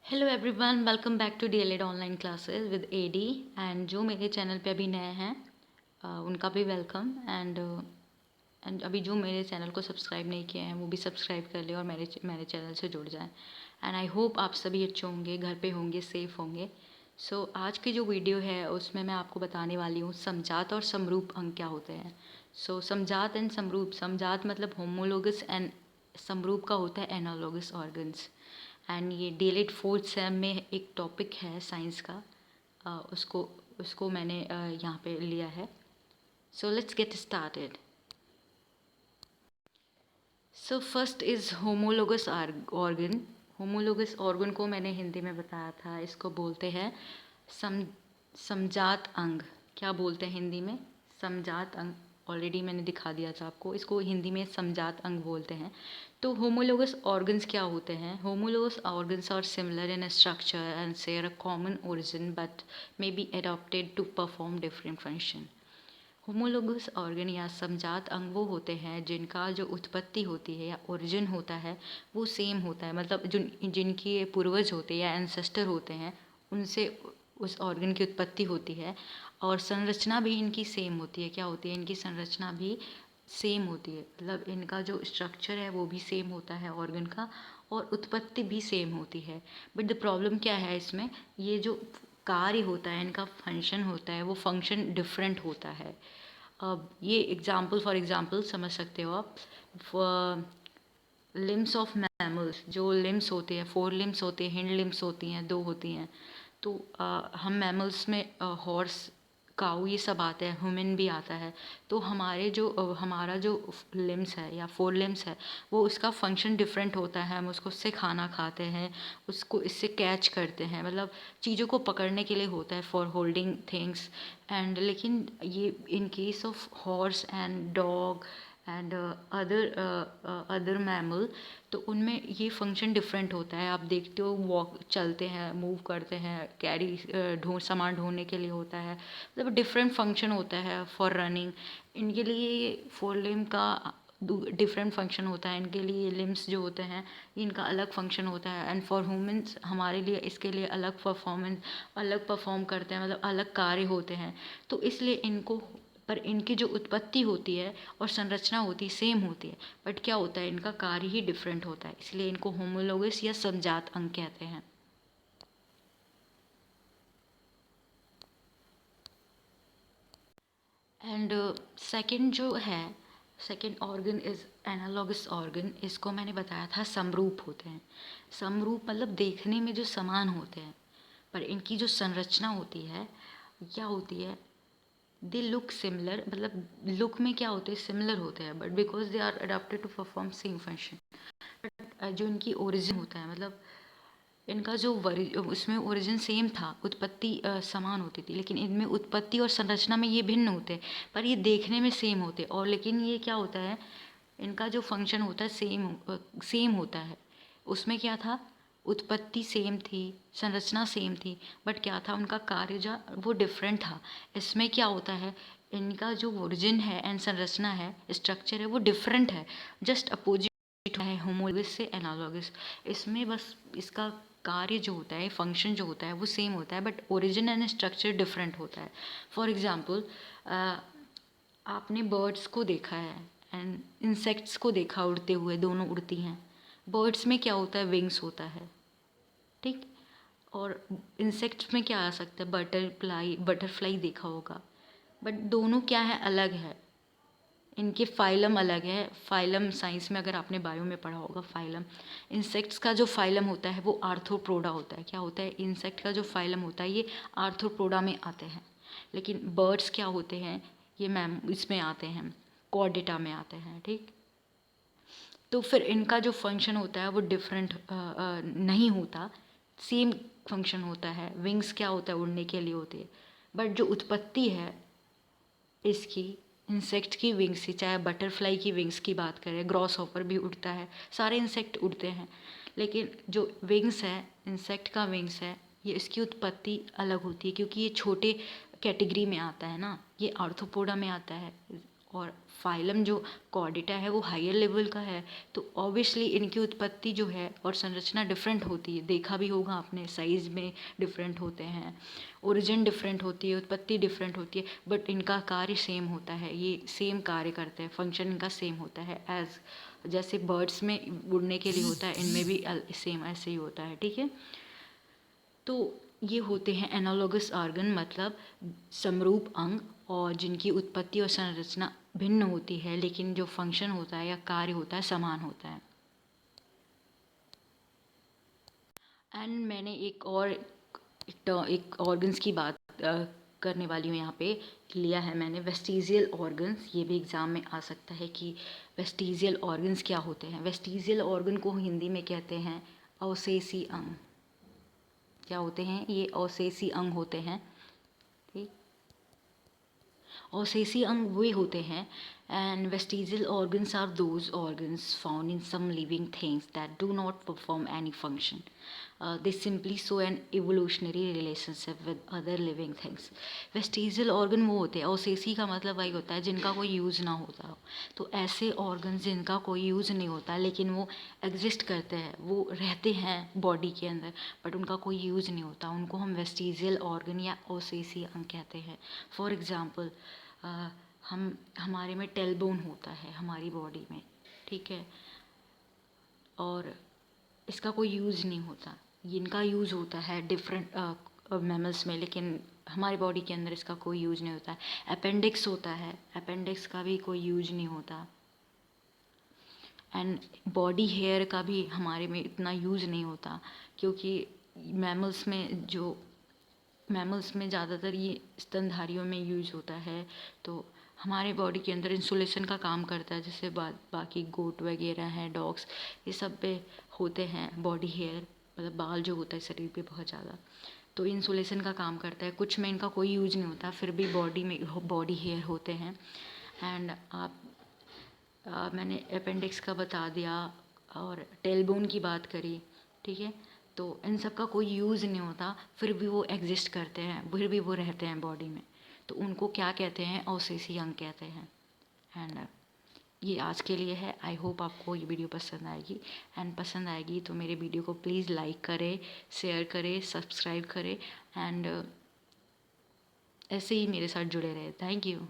Hello everyone, welcome back to D El Ed online classes with Adi. And जो मेरे channel पे अभी नए हैं उनका भी वेलकम। एंड अभी जो मेरे चैनल को सब्सक्राइब नहीं किए हैं वो भी सब्सक्राइब कर ले और मेरे चैनल से जुड़ जाएं। एंड आई होप आप सभी अच्छे होंगे, घर पे होंगे, सेफ़ होंगे। सो आज की जो वीडियो है उसमें मैं आपको बताने वाली हूँ समजात और समरूप अंग क्या होते हैं। सो समजात एंड समरूप, समजात मतलब होमोलोगस एंड समरूप का होता है एनालॉगस ऑर्गन्स। एंड ये डीएलएड फोर्थ सेम में एक टॉपिक है साइंस का, उसको उसको मैंने यहाँ पे लिया है। So let's get started. So first is homologous organ. Homologous organ को मैंने हिंदी में बताया था, इसको बोलते हैं सम समजात अंग। क्या बोलते हैं हिंदी में? समजात अंग। ऑलरेडी मैंने दिखा दिया था आपको, इसको हिंदी में समजात अंग बोलते हैं। तो होमोलोगस ऑर्गन्स क्या होते हैं? Homologous organs are similar in structure and share a common origin but may be adapted to perform different function. Homologous organ या समजात अंग वो होते हैं जिनका जो उत्पत्ति होती है या ओरिजिन होता है वो सेम होता है, मतलब जिनकी ये पूर्वज होते हैं या एंसेस्टर होते हैं उनसे उस ऑर्गन की उत्पत्ति होती है। और संरचना भी इनकी सेम होती है। क्या होती है? इनकी संरचना भी सेम होती है, मतलब इनका जो स्ट्रक्चर है वो भी सेम होता है ऑर्गन का, और उत्पत्ति भी सेम होती है। बट द प्रॉब्लम क्या है इसमें? ये जो कार्य होता है, इनका फंक्शन होता है, वो फंक्शन डिफरेंट होता है। अब ये एग्जाम्पल, फॉर एग्जाम्पल समझ सकते हो आप। लिम्स ऑफ मैमल्स, जो लिम्स होते हैं, 4 लिम्स होते हैं, हिंड लिम्स होती हैं, 2 होती हैं। तो हम मैमल्स में हॉर्स, काऊ ये सब आते हैं, ह्यूमन भी आता है। तो हमारा जो लिम्स है या 4 लिम्स है वो उसका फंक्शन डिफरेंट होता है। हम उससे खाना खाते हैं, उसको इससे कैच करते हैं, मतलब चीज़ों को पकड़ने के लिए होता है, फॉर होल्डिंग थिंग्स। एंड लेकिन ये in case of horse and dog and other mammal, तो उनमें ये फंक्शन डिफरेंट होता है। आप देखते हो वॉक चलते हैं, मूव करते हैं, कैरी सामान ढोने के लिए होता है, मतलब डिफरेंट फंक्शन होता है फॉर रनिंग। इनके लिए 4 लिम्ब का डिफरेंट फंक्शन होता है। इनके लिए लिम्स जो होते हैं इनका अलग फंक्शन होता है। एंड फॉर ह्यूमंस हमारे लिए इसके लिए अलग परफॉर्म करते हैं, मतलब अलग कार्य होते हैं। तो इसलिए इनको, पर इनकी जो उत्पत्ति होती है और संरचना होती है सेम होती है, बट क्या होता है इनका कार्य ही डिफरेंट होता है, इसलिए इनको होमोलोगस या समजात अंग कहते हैं। एंड सेकंड जो है, second organ is analogous organ. इसको मैंने बताया था समरूप होते हैं। समरूप मतलब देखने में जो समान होते हैं, पर इनकी जो संरचना होती है क्या होती है? दे लुक सिमिलर, मतलब लुक में क्या होते हैं? सिमिलर होते हैं, but because they are adapted to perform same function. जो इनकी ओरिजिन होता है, मतलब इनका जो उसमें ओरिजिन सेम था, उत्पत्ति समान होती थी, लेकिन इनमें उत्पत्ति और संरचना में ये भिन्न होते हैं, पर ये देखने में सेम होते। और लेकिन ये क्या होता है, इनका जो फंक्शन होता है सेम होता है। उसमें क्या था? उत्पत्ति सेम थी, संरचना सेम थी, बट क्या था उनका कार्य जो वो डिफरेंट था। इसमें क्या होता है, इनका जो ओरिजिन है एंड संरचना है, स्ट्रक्चर है, वो डिफरेंट है, जस्ट अपोजिट है होमोलोगस से एनालॉगस। इसमें बस इसका कार्य जो होता है, फंक्शन जो होता है वो सेम होता है, but origin and structure different होता है। फॉर एग्जांपल, आपने बर्ड्स को देखा है एंड इंसेक्ट्स को देखा उड़ते हुए, दोनों उड़ती हैं। बर्ड्स में क्या होता है? विंग्स होता है, ठीक। और इंसेक्ट्स में क्या आ सकता है? बटरफ्लाई देखा होगा। बट दोनों क्या है? अलग है। इनके फाइलम अलग है। फाइलम साइंस में अगर आपने बायो में पढ़ा होगा, फाइलम, इंसेक्ट्स का जो फाइलम होता है वो आर्थ्रोपोडा होता है। क्या होता है? इंसेक्ट का जो फाइलम होता है ये आर्थ्रोपोडा में आते हैं। लेकिन बर्ड्स क्या होते हैं? ये मैम इसमें आते हैं, कॉर्डेटा में आते हैं, ठीक। तो फिर इनका जो फंक्शन होता है वो डिफरेंट नहीं होता, सेम फंक्शन होता है। विंग्स क्या होता है? उड़ने के लिए होते हैं। बट जो उत्पत्ति है इसकी, इंसेक्ट की विंग्स से, चाहे बटरफ्लाई की विंग्स की बात करें, ग्रॉस हॉपर भी उड़ता है, सारे इंसेक्ट उड़ते हैं, लेकिन जो विंग्स है, इंसेक्ट का विंग्स है, ये इसकी उत्पत्ति अलग होती है, क्योंकि ये छोटे कैटेगरी में आता है ना, ये आर्थ्रोपोडा में आता है। और फाइलम जो कॉर्डेटा है वो हायर लेवल का है, तो ऑब्वियसली इनकी उत्पत्ति जो है और संरचना डिफरेंट होती है। देखा भी होगा आपने, साइज़ में डिफरेंट होते हैं, ओरिजिन डिफरेंट होती है, उत्पत्ति डिफरेंट होती है, बट इनका कार्य सेम होता है, ये सेम कार्य करते हैं, फंक्शन इनका सेम होता है। एज जैसे बर्ड्स में उड़ने के लिए होता है, इनमें भी सेम ऐसे ही होता है, ठीक है। तो ये होते हैं एनालॉगस ऑर्गन, मतलब समरूप अंग, और जिनकी उत्पत्ति और संरचना भिन्न होती है, लेकिन जो फंक्शन होता है या कार्य होता है समान होता है। एंड मैंने एक ऑर्गन्स की बात करने वाली हूँ यहाँ पे, लिया है मैंने वेस्टिजियल ऑर्गन्स। ये भी एग्ज़ाम में आ सकता है कि वेस्टिजियल ऑर्गन्स क्या होते हैं। वेस्टिजियल ऑर्गन को हिंदी में कहते हैं अवशेषी अंग। क्या होते हैं ये? अवशेषी अंग होते हैं, ठीक। अवशेषी अंग वे होते हैं, and vestigial organs are those organs found in some living things that do not perform any function, they simply show an evolutionary relationship with other living things. Vestigial organ वो होते हैं, अवशेषी का मतलब वही होता है जिनका कोई यूज़ ना होता हो। तो ऐसे ऑर्गन्स जिनका कोई यूज़ नहीं होता लेकिन वो एग्जिस्ट करते हैं, वो रहते हैं बॉडी के अंदर, बट उनका कोई यूज़ नहीं होता, उनको हम वेस्टिजियल ऑर्गन या अवशेषी अंग कहते हैं। फॉर एग्ज़ाम्पल, हमारे में टेलबोन होता है हमारी बॉडी में, ठीक है, और इसका कोई यूज़ नहीं होता। इनका यूज़ होता है डिफरेंट मैमल्स में, लेकिन हमारी बॉडी के अंदर इसका कोई यूज़ नहीं होता है। अपेंडिक्स होता है, अपेंडिक्स का भी कोई यूज़ नहीं होता। एंड बॉडी हेयर का भी हमारे में इतना यूज़ नहीं होता, क्योंकि मैमल्स में ज़्यादातर ये स्तनधारियों में यूज़ होता है। तो हमारे बॉडी के अंदर इंसुलेशन का काम करता है, जैसे बाकी गोट वगैरह हैं, डॉग्स, ये सब पे होते हैं बॉडी हेयर, मतलब बाल जो होता है शरीर पे बहुत ज़्यादा, तो इंसुलेशन का काम करता है। कुछ में इनका कोई यूज नहीं होता, फिर भी बॉडी हेयर होते हैं। एंड मैंने अपेंडिक्स का बता दिया और टेलबोन की बात करी, ठीक है। तो इन सब का कोई यूज़ नहीं होता, फिर भी वो एग्जिस्ट करते हैं, फिर भी वो रहते हैं बॉडी में, तो उनको क्या कहते हैं? अवशेषी अंग कहते हैं। एंड ये आज के लिए है। आई होप आपको ये वीडियो पसंद आएगी, एंड पसंद आएगी तो मेरे वीडियो को प्लीज़ लाइक करें, शेयर करें, सब्सक्राइब करें, एंड ऐसे ही मेरे साथ जुड़े रहे। Thank you.